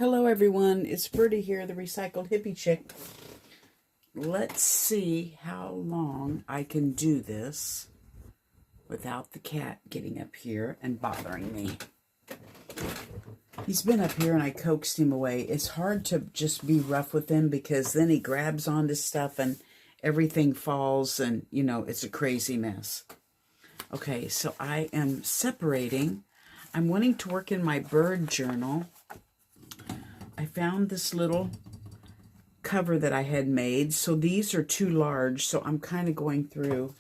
Hello everyone, it's Birdie here, the Recycled Hippie Chick. Let's see how long I can do this without the cat getting up here and bothering me. He's been up here and I coaxed him away. It's hard to just be rough with him because then he grabs onto stuff and everything falls and, you know, it's a crazy mess. Okay, so I am separating. I'm wanting to work in my bird journal. I found this little cover that I had made. So these are too large. So I'm kind of going through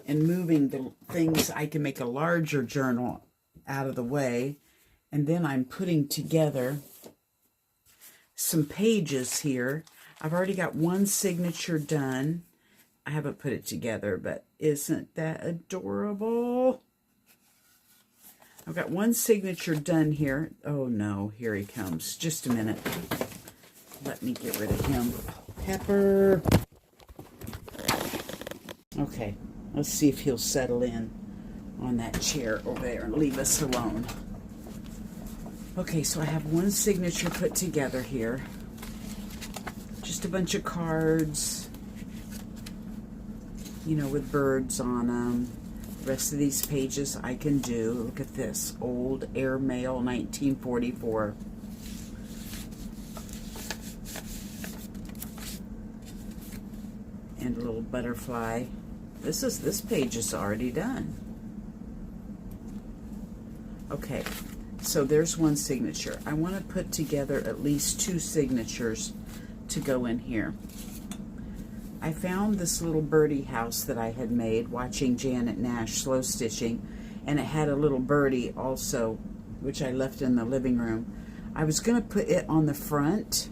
and moving the things I can make a larger journal out of the way. And then I'm putting together some pages here. I've already got one signature done. I haven't put it together, but isn't that adorable? I've got one signature done here. Oh no, here he comes. Just a minute. Let me get rid of him. Pepper. Okay, let's see if he'll settle in on that chair over there and leave us alone. Okay, so I have one signature put together here. Just a bunch of cards, you know, with birds on them. The rest of these pages I can do. Look at this. Old Airmail 1944. And a little butterfly. This page is already done. Okay, so there's one signature. I want to put together at least two signatures to go in here. I found this little birdie house that I had made watching Janet Nash slow stitching, and it had a little birdie also, which I left in the living room. I was going to put it on the front,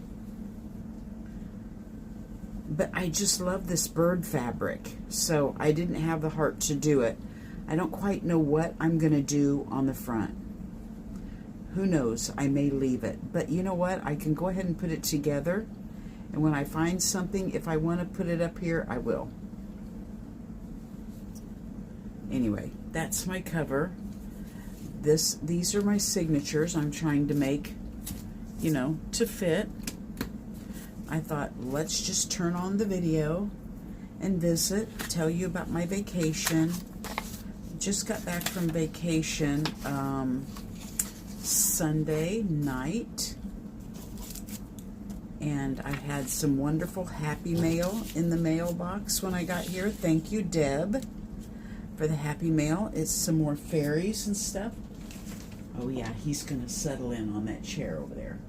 but I just love this bird fabric, so I didn't have the heart to do it. I don't quite know what I'm going to do on the front. Who knows? I may leave it, but you know what? I can go ahead and put it together. And when I find something, if I want to put it up here, I will. Anyway, that's my cover. These are my signatures I'm trying to make, you know, to fit. I thought, let's just turn on the video and visit, tell you about my vacation. Just got back from vacation Sunday night. And I had some wonderful Happy Mail in the mailbox when I got here. Thank you, Deb, for the Happy Mail. It's some more fairies and stuff. Oh yeah, he's going to settle in on that chair over there.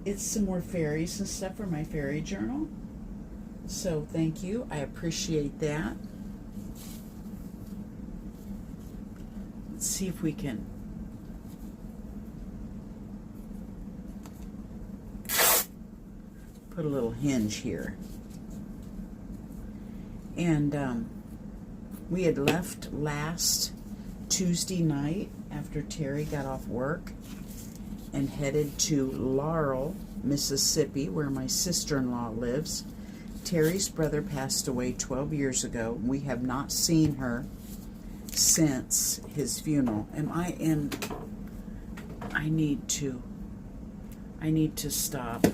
It's some more fairies and stuff for my fairy journal. So thank you. I appreciate that. Let's see if we can put a little hinge here. And we had left last Tuesday night after Terry got off work and headed to Laurel, Mississippi, where my sister-in-law lives. Terry's brother passed away 12 years ago. We have not seen her since his funeral. And I need to stop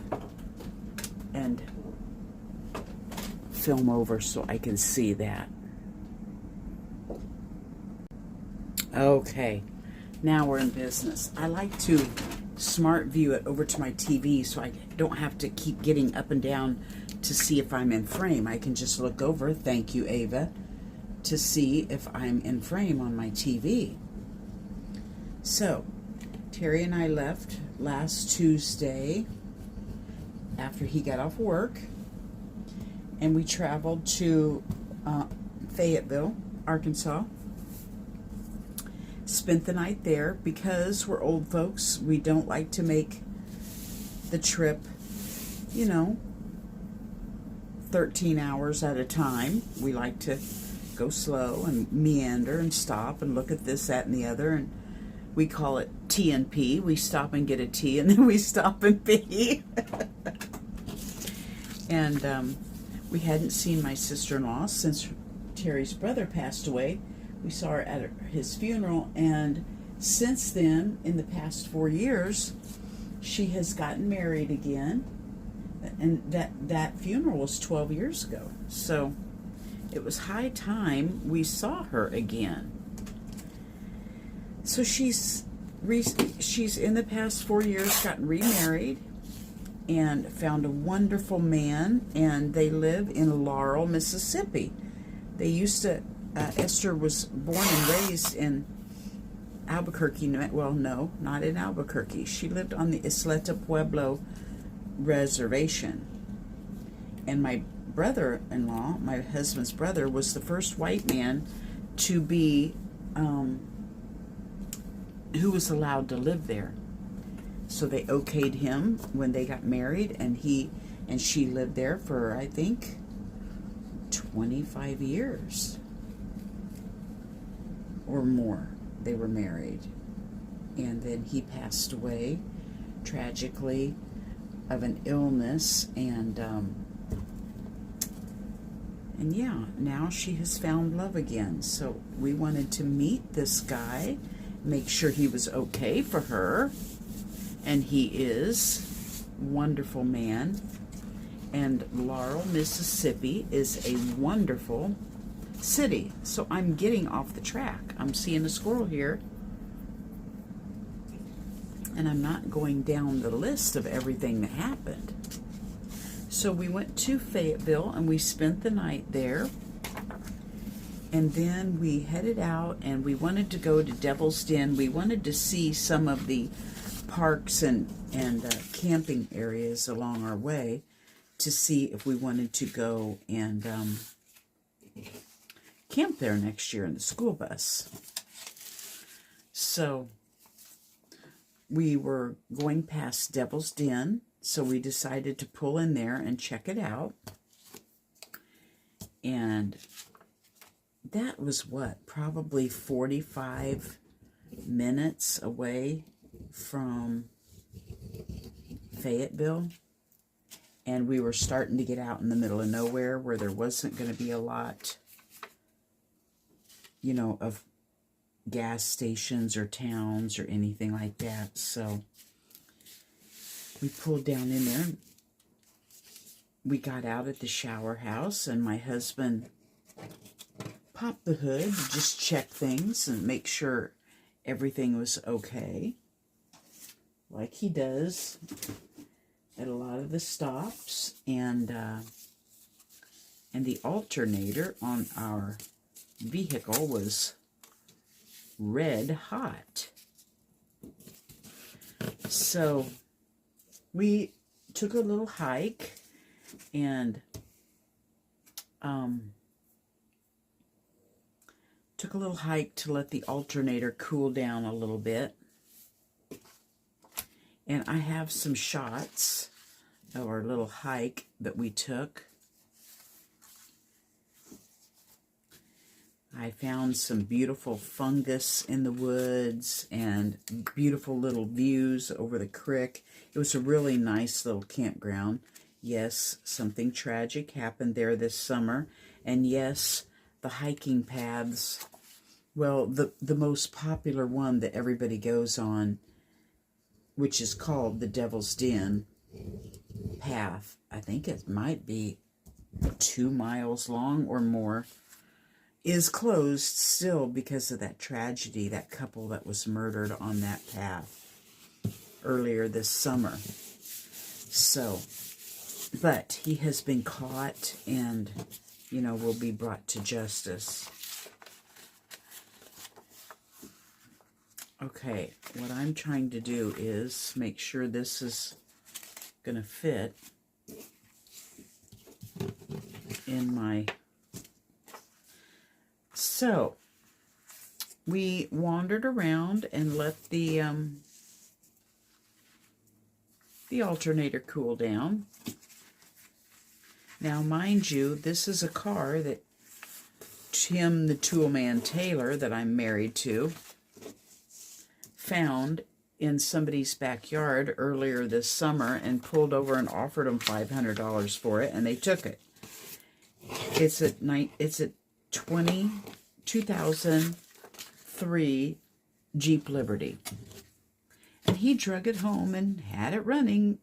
and film over so I can see that. Okay, now we're in business. I like to smart view it over to my TV so I don't have to keep getting up and down to see if I'm in frame. I can just look over, thank you, Ava, to see if I'm in frame on my TV. So, Terry and I left last Tuesday after he got off work, and we traveled to Fayetteville, Arkansas. Spent the night there because we're old folks. We don't like to make the trip, you know, 13 hours at a time. We like to go slow and meander and stop and look at this, that, and the other, and we call it T and P. We stop and get a tea, and then we stop and pee. And we hadn't seen my sister-in-law since Terry's brother passed away. We saw her at his funeral, and since then, in the past 4 years, she has gotten married again, and that funeral was 12 years ago. So it was high time we saw her again. So she's in the past 4 years gotten remarried and found a wonderful man, and they live in Laurel, Mississippi. They used to, Esther was born and raised in Albuquerque. Well, no, not in Albuquerque. She lived on the Isleta Pueblo reservation. And my brother-in-law, my husband's brother, was the first white man to be, who was allowed to live there. So they okayed him when they got married, and he and she lived there for, I think, 25 years or more. They were married. And then he passed away tragically of an illness, and yeah, now she has found love again. So we wanted to meet this guy, make sure he was okay for her, and he is. Wonderful man. And Laurel, Mississippi is a wonderful city. So I'm getting off the track. I'm seeing a squirrel here, and I'm not going down the list of everything that happened. So we went to Fayetteville, and we spent the night there. And then we headed out, and we wanted to go to Devil's Den. We wanted to see some of the parks and camping areas along our way to see if we wanted to go and camp there next year in the school bus. So we were going past Devil's Den, so we decided to pull in there and check it out. And that was what, probably 45 minutes away from Fayetteville. And we were starting to get out in the middle of nowhere where there wasn't going to be a lot, you know, of gas stations or towns or anything like that. So we pulled down in there. We got out at the shower house, and my husband popped the hood, just check things and make sure everything was okay, like he does at a lot of the stops. And the alternator on our vehicle was red hot. So we took a little hike, and to let the alternator cool down a little bit. And I have some shots of our little hike that we took. I found some beautiful fungus in the woods and beautiful little views over the creek. It was a really nice little campground. Yes, something tragic happened there this summer. And yes, the hiking paths, well, the most popular one that everybody goes on, which is called the Devil's Den path, I think it might be 2 miles long or more, is closed still because of that tragedy, that couple that was murdered on that path earlier this summer. So, but he has been caught and, you know, will be brought to justice. Okay, what I'm trying to do is make sure this is going to fit in my... So, we wandered around and let the alternator cool down. Now, mind you, this is a car that Tim the Toolman Taylor, that I'm married to, found in somebody's backyard earlier this summer and pulled over and offered them $500 for it, and they took it. It's a 2003 Jeep Liberty. And he drug it home and had it running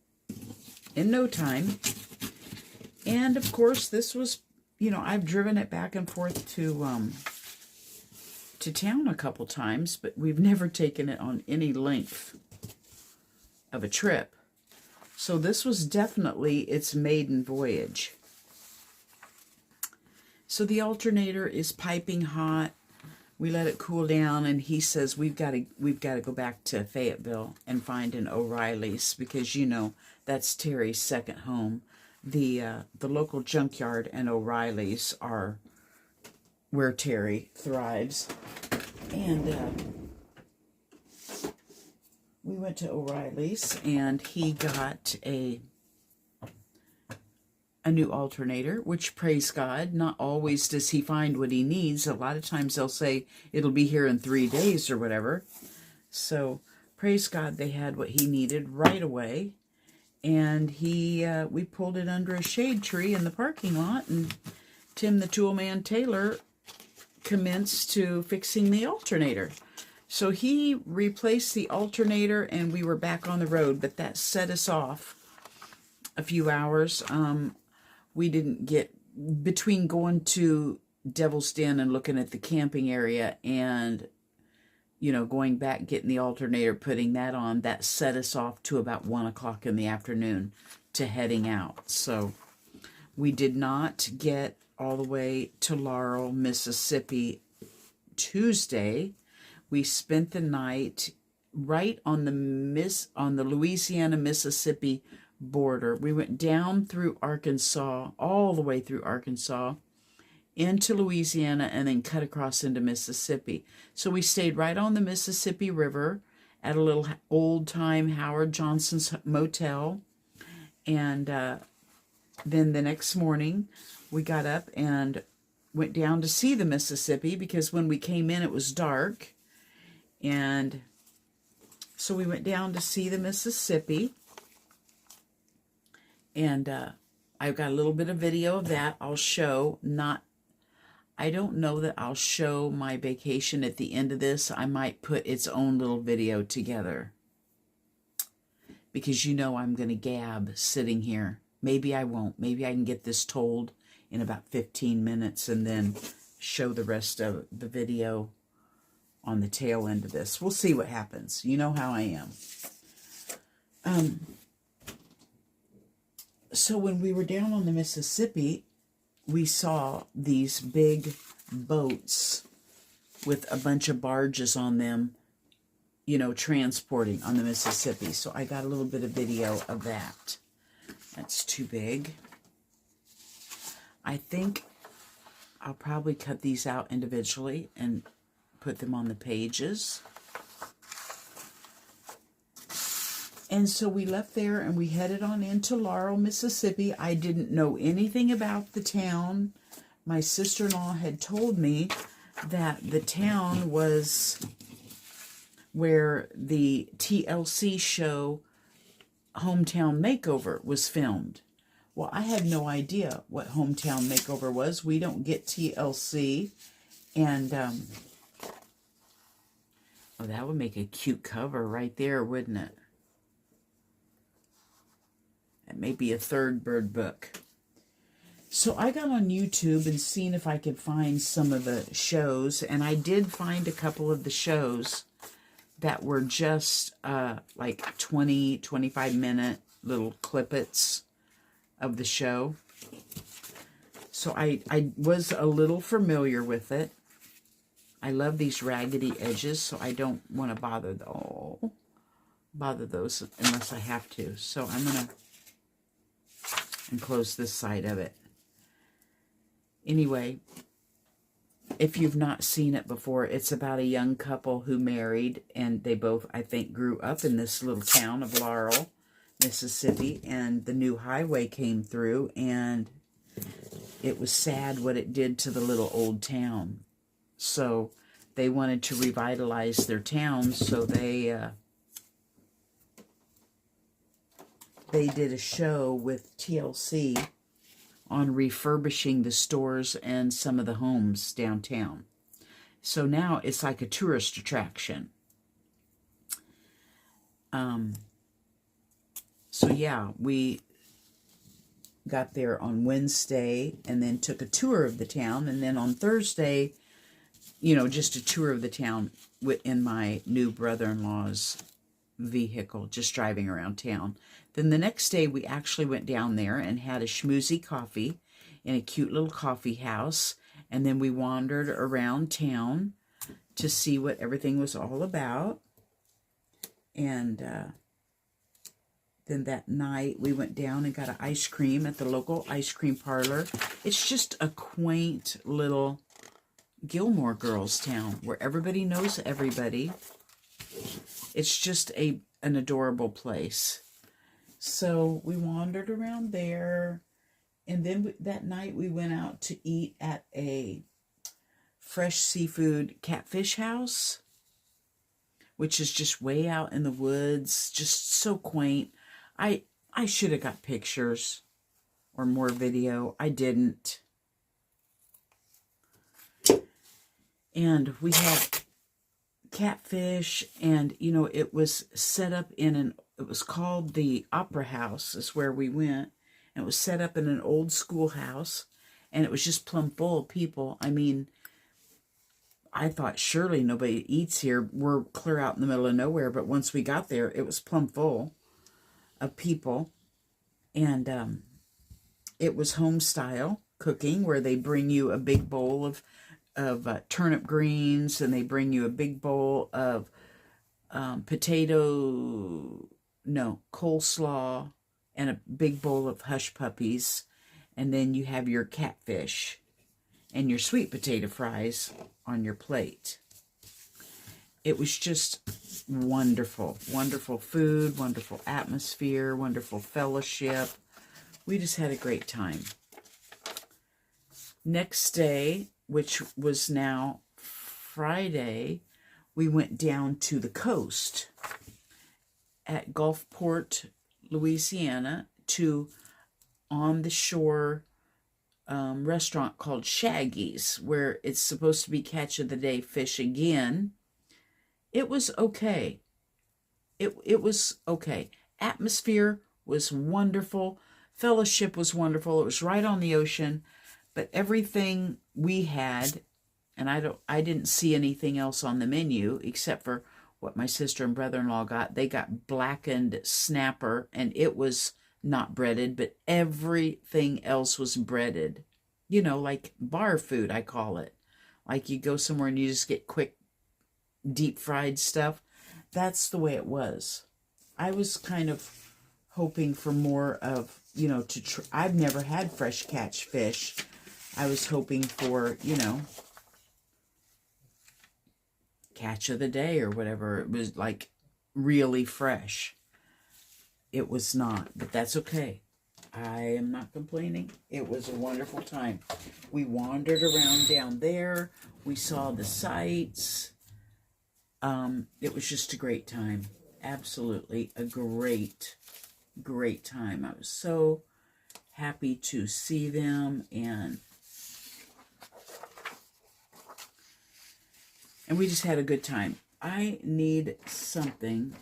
in no time. And of course, this was, you know, I've driven it back and forth to town a couple times, but we've never taken it on any length of a trip. So this was definitely its maiden voyage. So the alternator is piping hot. We let it cool down, and he says we've got to go back to Fayetteville and find an O'Reilly's, because you know that's Terry's second home. The local junkyard and O'Reilly's are where Terry thrives. And we went to O'Reilly's, and he got a new alternator, which, praise God, not always does he find what he needs. A lot of times they'll say it'll be here in 3 days or whatever. So praise God, they had what he needed right away. And we pulled it under a shade tree in the parking lot, and Tim the Toolman Taylor commenced to fixing the alternator. So he replaced the alternator, and we were back on the road, but that set us off a few hours. We didn't get, between going to Devil's Den and looking at the camping area and, you know, going back, getting the alternator, putting that on, that set us off to about 1 o'clock in the afternoon to heading out. So we did not get all the way to Laurel, Mississippi Tuesday. We spent the night right on the Louisiana-Mississippi border. We went down through Arkansas, all the way through Arkansas, into Louisiana, and then cut across into Mississippi. So we stayed right on the Mississippi River at a little old-time Howard Johnson's motel. And then the next morning, we got up and went down to see the Mississippi, because when we came in, it was dark. And so we went down to see the Mississippi. And I've got a little bit of video of that. I'll show, I don't know that I'll show my vacation at the end of this. I might put its own little video together, because you know I'm going to gab sitting here. Maybe I won't. Maybe I can get this told in about 15 minutes and then show the rest of the video on the tail end of this. We'll see what happens. You know how I am. So when we were down on the Mississippi, we saw these big boats with a bunch of barges on them, you know, transporting on the Mississippi. So I got a little bit of video of that. That's too big. I think I'll probably cut these out individually and put them on the pages. And so we left there and we headed on into Laurel, Mississippi. I didn't know anything about the town. My sister-in-law had told me that the town was where the TLC show Hometown Makeover was filmed. Well, I had no idea what Hometown Makeover was. We don't get TLC. And, oh, that would make a cute cover right there, wouldn't it? That may be a third bird book. So I got on YouTube and seen if I could find some of the shows, and I did find a couple of the shows that were just like 20, 25-minute little clippets of the show. So I was a little familiar with it. I love these raggedy edges, so I don't want to bother those unless I have to. So I'm going to enclose this side of it. Anyway, if you've not seen it before, it's about a young couple who married, and they both, I think, grew up in this little town of Laurel, Mississippi, and the new highway came through, and it was sad what it did to the little old town. So they wanted to revitalize their town, so they did a show with TLC on refurbishing the stores and some of the homes downtown. So now it's like a tourist attraction. So yeah, we got there on Wednesday and then took a tour of the town. And then on Thursday, you know, just a tour of the town in my new brother-in-law's vehicle, just driving around town. Then the next day, we actually went down there and had a schmoozy coffee in a cute little coffee house. And then we wandered around town to see what everything was all about. And then that night, we went down and got an ice cream at the local ice cream parlor. It's just a quaint little Gilmore Girls town where everybody knows everybody. It's just an adorable place. So we wandered around there. And then that night, we went out to eat at a fresh seafood catfish house, which is just way out in the woods, just so quaint. I should have got pictures or more video. I didn't. And we had catfish, and, you know, it was set up in it was called the Opera House, is where we went. And it was set up in an old schoolhouse, and it was just plumb full of people. I mean, I thought surely nobody eats here. We're clear out in the middle of nowhere, but once we got there, it was plumb full of people. And it was home style cooking, where they bring you a big bowl of turnip greens, and they bring you a big bowl of coleslaw, and a big bowl of hush puppies. And then you have your catfish and your sweet potato fries on your plate. It was just wonderful. Wonderful food, wonderful atmosphere, wonderful fellowship. We just had a great time. Next day, which was now Friday, we went down to the coast at Gulfport, Louisiana, to on the shore restaurant called Shaggy's, where it's supposed to be catch of the day fish again. It was okay. It was okay. Atmosphere was wonderful. Fellowship was wonderful. It was right on the ocean, but everything we had, and I didn't see anything else on the menu except for what my sister and brother-in-law got. They got blackened snapper, and it was not breaded, but everything else was breaded. You know, like bar food, I call it. Like you go somewhere and you just get quick, deep fried stuff. That's the way it was. I was kind of hoping for more of, you know, I've never had fresh catch fish. I was hoping for, you know, catch of the day or whatever. It was like really fresh. It was not, but that's okay. I am not complaining. It was a wonderful time. We wandered around down there. We saw the sights. It was just a great time. Absolutely a great time. I was so happy to see them, and we just had a good time. I need something.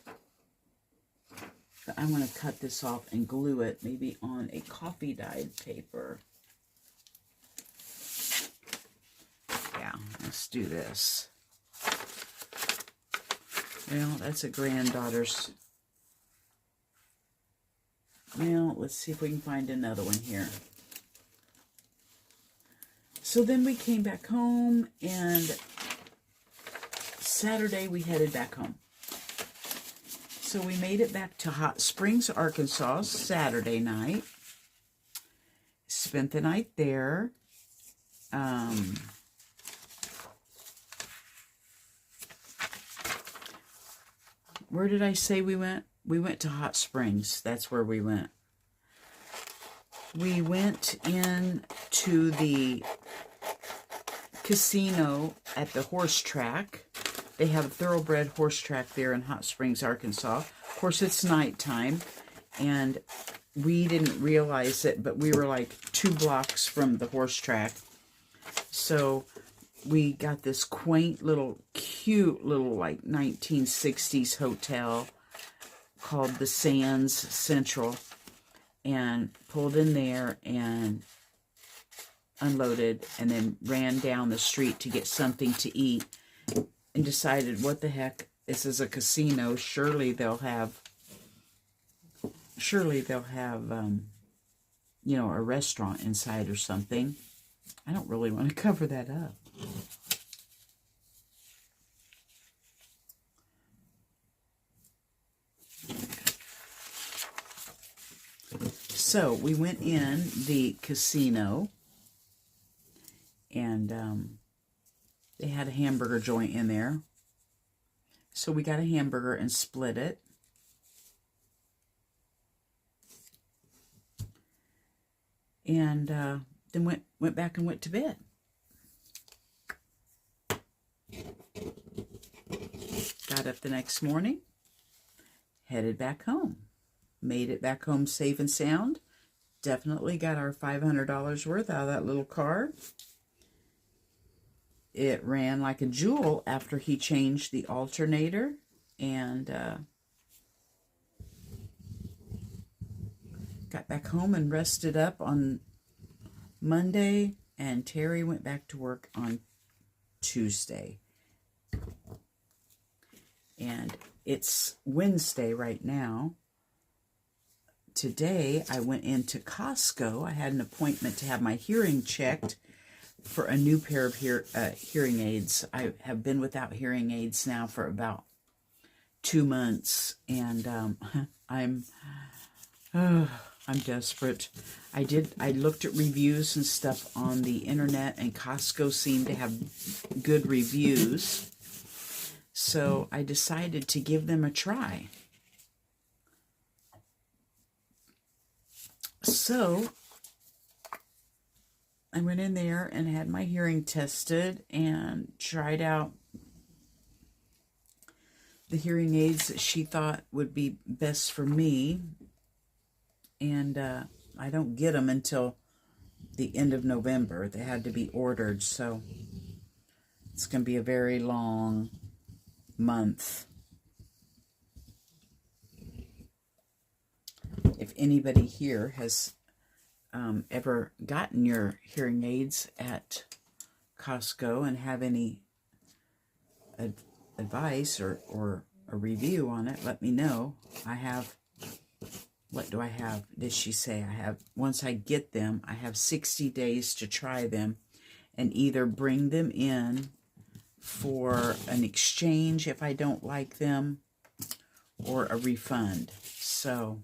I'm going to cut this off and glue it maybe on a coffee dyed paper. Yeah, let's do this. Well, that's a granddaughter's. Well, let's see if we can find another one here. So then we came back home, and Saturday we headed back home. So we made it back to Hot Springs, Arkansas, Saturday night. Spent the night there. Where did I say we went? We went to Hot Springs. That's where we went. We went in to the casino at the horse track. They have a thoroughbred horse track there in Hot Springs, Arkansas. Of course, it's nighttime, and we didn't realize it, but we were like 2 blocks from the horse track. So we got this quaint little, cute little, like 1960s hotel. called the Sands Central, and pulled in there and unloaded, and then ran down the street to get something to eat, and decided, what the heck, this is a casino. Surely they'll have, you know, a restaurant inside or something. I don't really want to cover that up. So we went in the casino, and they had a hamburger joint in there. So we got a hamburger and split it. And then went back and went to bed. Got up the next morning, headed back home. Made it back home safe and sound. Definitely got our $500 worth out of that little car. It ran like a jewel after he changed the alternator. And got back home and rested up on Monday. And Terry went back to work on Tuesday. And it's Wednesday right now. Today, I went into Costco. I had an appointment to have my hearing checked for a new pair of hearing aids. I have been without hearing aids now for about 2 months, and I'm desperate. I looked at reviews and stuff on the internet, and Costco seemed to have good reviews. So I decided to give them a try. So I went in there and had my hearing tested and tried out the hearing aids that she thought would be best for me. And I don't get them until the end of November. They had to be ordered, so it's going to be a very long month. If anybody here has ever gotten your hearing aids at Costco and have any advice or a review on it, let me know. I have, what do I have? Did she say I have, once I get them, I have 60 days to try them and either bring them in for an exchange if I don't like them or a refund. So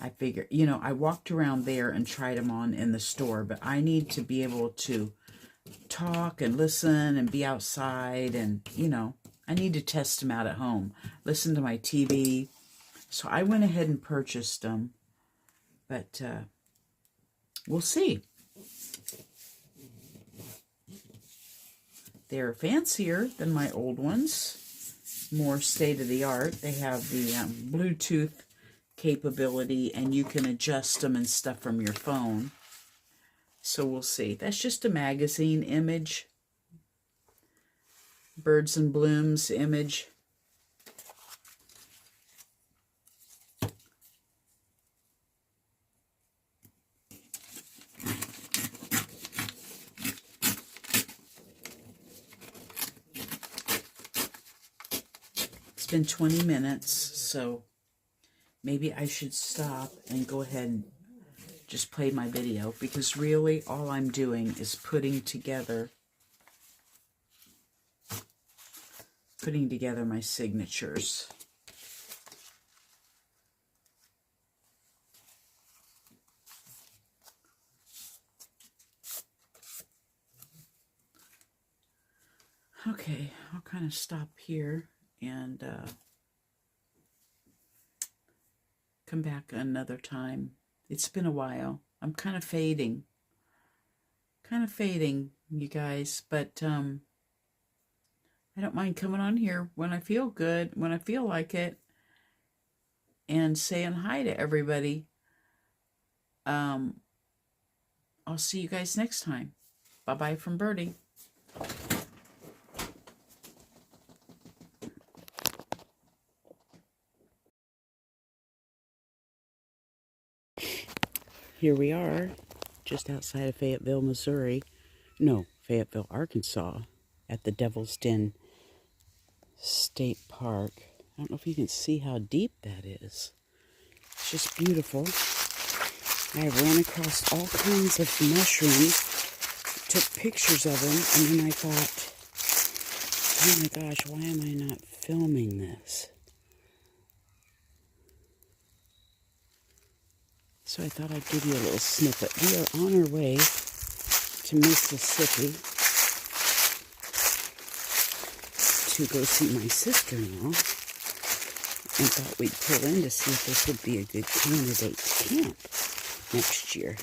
I figure, you know, I walked around there and tried them on in the store, but I need to be able to talk and listen and be outside, and, you know, I need to test them out at home, listen to my TV. So I went ahead and purchased them, but we'll see. They're fancier than my old ones, more state-of-the-art. They have the Bluetooth capability, and you can adjust them and stuff from your phone. So we'll see. That's just a magazine image. Birds and Blooms image. It's been 20 minutes, so maybe I should stop and go ahead and just play my video, because really all I'm doing is putting together my signatures. Okay, I'll kind of stop here and come back another time. It's been a while. I'm kind of fading, you guys, but I don't mind coming on here when I feel good, when I feel like it, and saying hi to everybody. I'll see you guys next time. Bye-bye from Birdie. Here we are, just outside of Fayetteville, Missouri. No, Fayetteville, Arkansas, at the Devil's Den State Park. I don't know if you can see how deep that is. It's just beautiful. I ran across all kinds of mushrooms, took pictures of them, and then I thought, oh my gosh, why am I not filming this? So I thought I'd give you a little snippet. We are on our way to Mississippi to go see my sister-in-law, and thought we'd pull in to see if this would be a good candidate camp next year.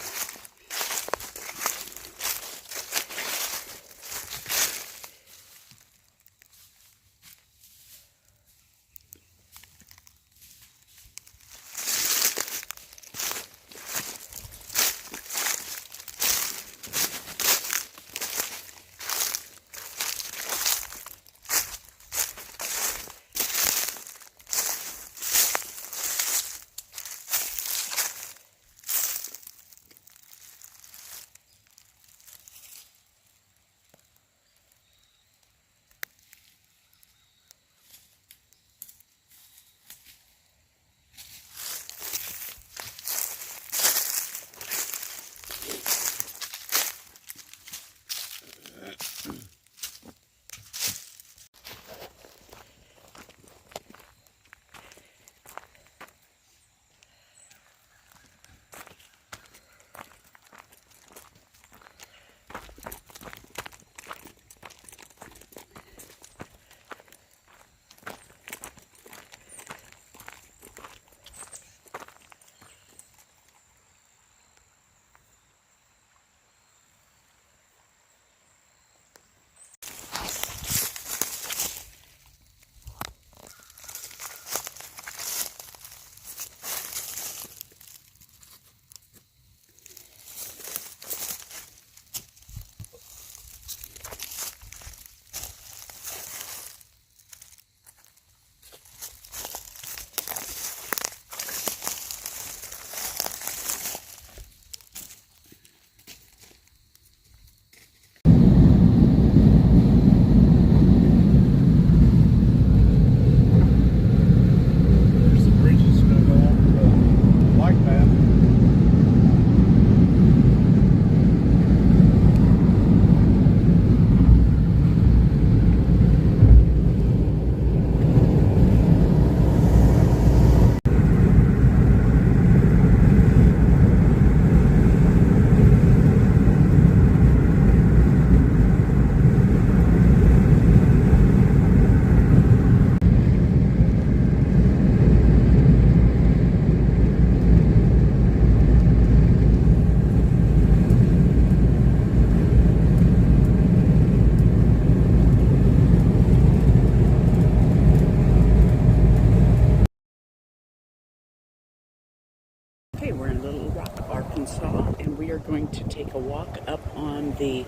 Okay, we're in Little Rock, Arkansas, and we are going to take a walk up on the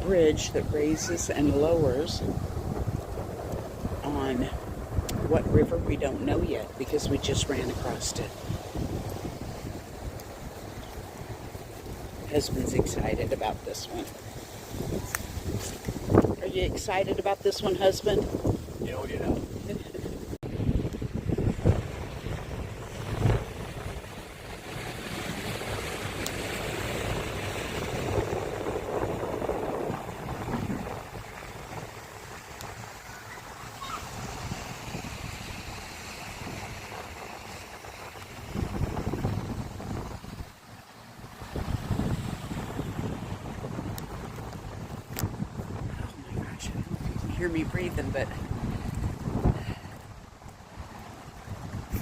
bridge that raises and lowers on what river we don't know yet because we just ran across it. Husband's excited about this one. Are you excited about this one, husband? Oh, yeah. Hear me breathing, but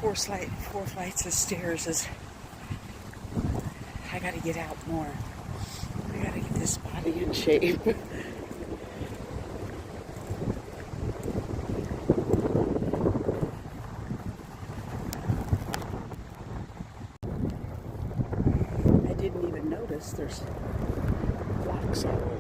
four flights of stairs is, I gotta get out more. I gotta get this body in shape. I didn't even notice there's blocks all along.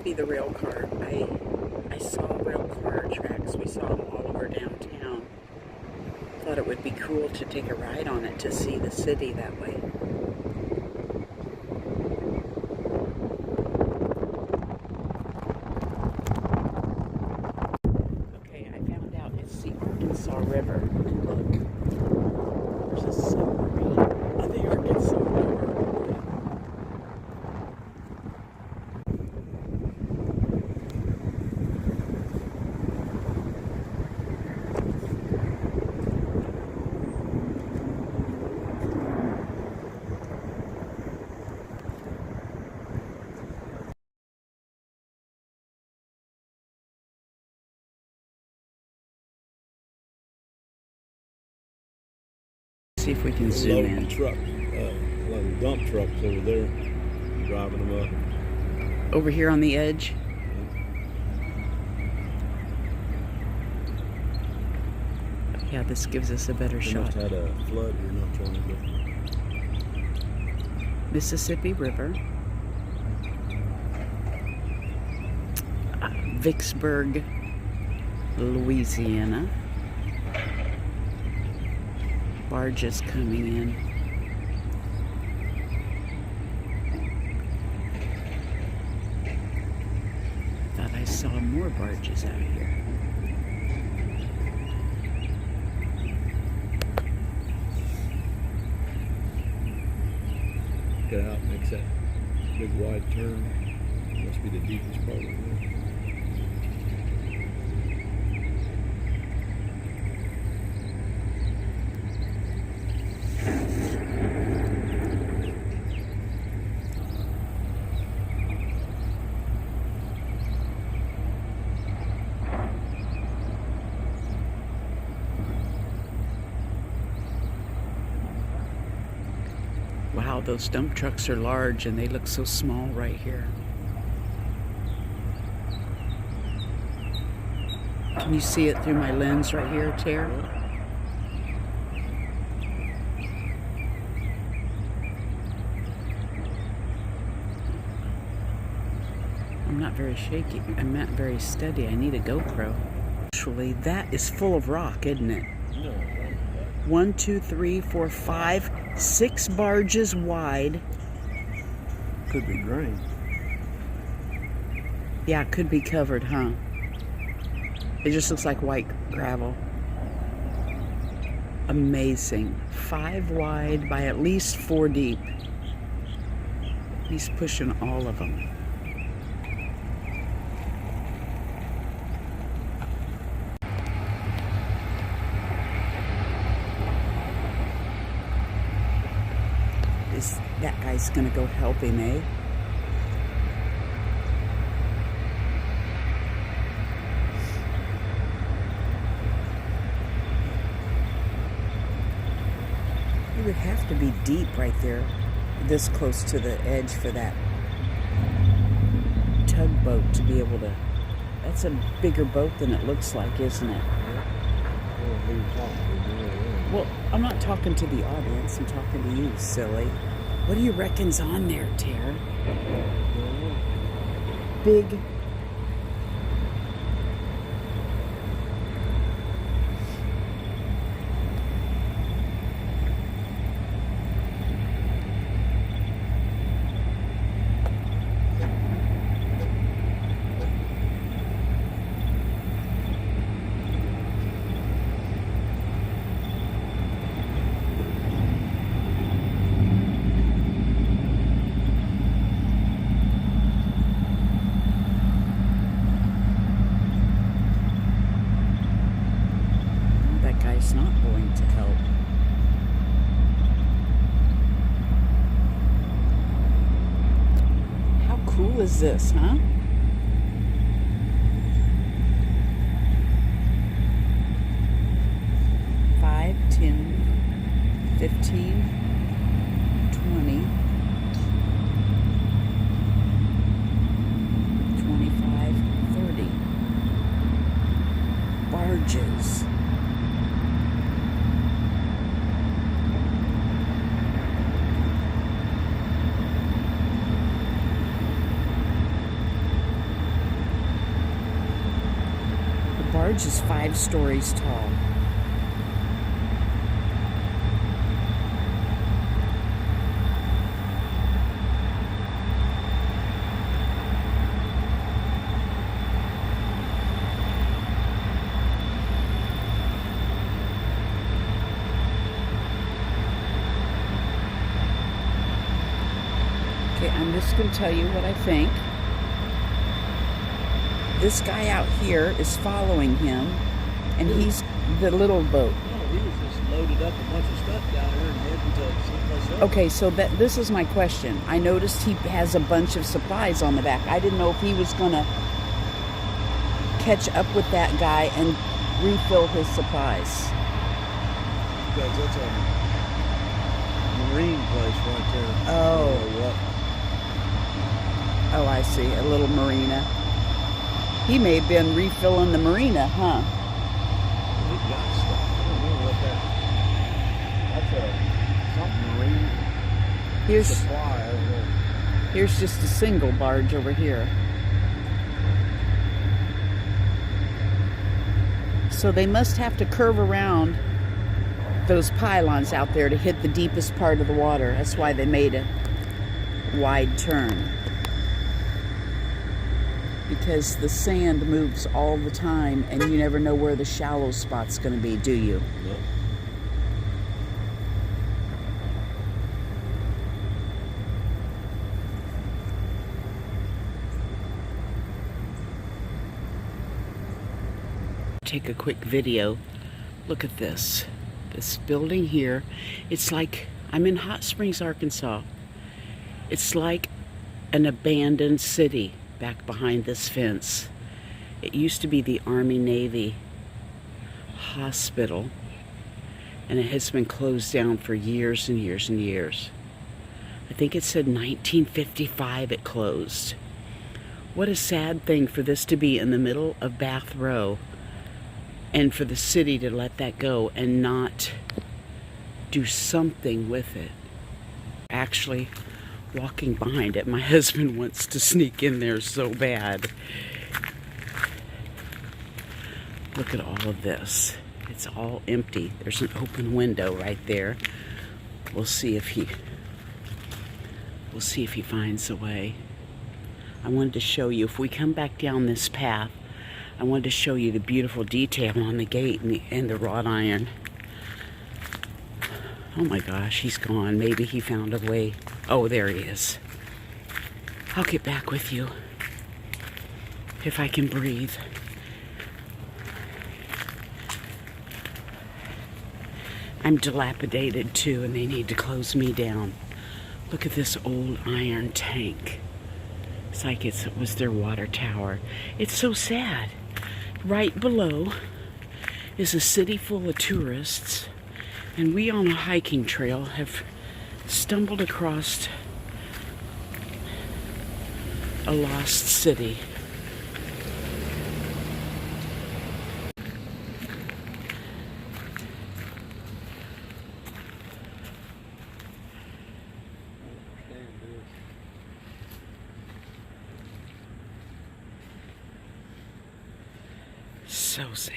be the rail car. I saw rail car tracks. We saw them all over downtown. Thought it would be cool to take a ride on it to see the city that way. Okay, I found out it's the Arkansas River. And look, there's a submarine on the Arkansas River. See if we can zoom in. Truck, like dump trucks over there, driving them up. Over here on the edge. Yeah, this gives us a better They shot. must have had a flood here not too long ago. Mississippi River. Vicksburg, Louisiana. Barges coming in. Thought I saw more barges out here. Get out, makes that big wide turn. Must be the deepest part of the river. Wow, those dump trucks are large and they look so small right here. Can you see it through my lens right here, Tara? I'm not very shaky. I'm not very steady. I need a GoPro. Actually, that is full of rock, isn't it? No, 1, 2, 3, 4, 5, 6 barges wide. could be grain. Yeah, it could be covered, huh? It just looks like white gravel. Amazing. 5 wide by at least 4 deep. He's pushing all of them. That guy's gonna go help him, eh? It would have to be deep right there, this close to the edge for that tugboat to be able to. That's a bigger boat than it looks like, isn't it? Well, I'm not talking to the audience, I'm talking to you, silly. What do you reckon's on there, Tara? Big. Guy's not going to help. How cool is this, huh? $5, $10, $15, $20, $25, $30 barges. barge is 5 stories tall. Okay, I'm just going to tell you what I think. This guy out here is following him, and he's the little boat. No, he was just loaded up a bunch of stuff down here and heading to someplace else. Okay, so this is my question. I noticed he has a bunch of supplies on the back. I didn't know if he was going to catch up with that guy and refill his supplies. Because that's a marine place right there. Oh. I don't know what. Oh, I see. A little marina. He may have been refilling the marina, huh? He got stuff. I don't know what that's something marine Here's supply. I don't know. here's just a single barge over here. So they must have to curve around those pylons out there to hit the deepest part of the water. That's why they made a wide turn. Because the sand moves all the time and you never know where the shallow spot's going to be, do you? No. Take a quick video. Look at this. This building here, it's like, I'm in Hot Springs, Arkansas. It's like an abandoned city back behind this fence. It used to be the Army Navy hospital, and it has been closed down for years and years and years. I think it said 1955 it closed. What a sad thing for this to be in the middle of Bath Row, and for the city to let that go and not do something with it. Actually, walking behind it, my husband wants to sneak in there so bad. Look at all of this. It's all empty. There's an open window right there. We'll see if he finds a way. I wanted to show you, if we come back down this path, I wanted to show you the beautiful detail on the gate and the wrought iron. Oh my gosh, he's gone. Maybe he found a way. Oh, there he is. I'll get back with you if I can breathe. I'm dilapidated too, and they need to close me down. Look at this old iron tank. It's like it was their water tower. It's so sad. Right below is a city full of tourists, and we on a hiking trail have stumbled across a lost city. So sad.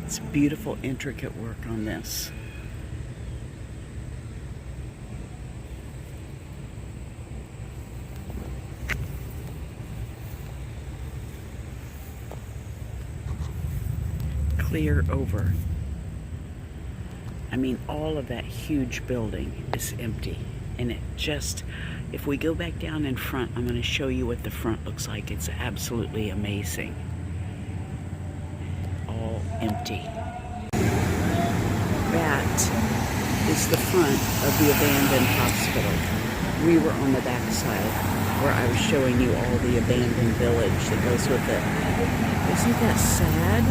It's beautiful, intricate work on this. Clear over. I mean, all of that huge building is empty. And it just, if we go back down in front, I'm going to show you what the front looks like. It's absolutely amazing. All empty. That is the front of the abandoned hospital. We were on the back side where I was showing you all the abandoned village that goes with it. Isn't that sad?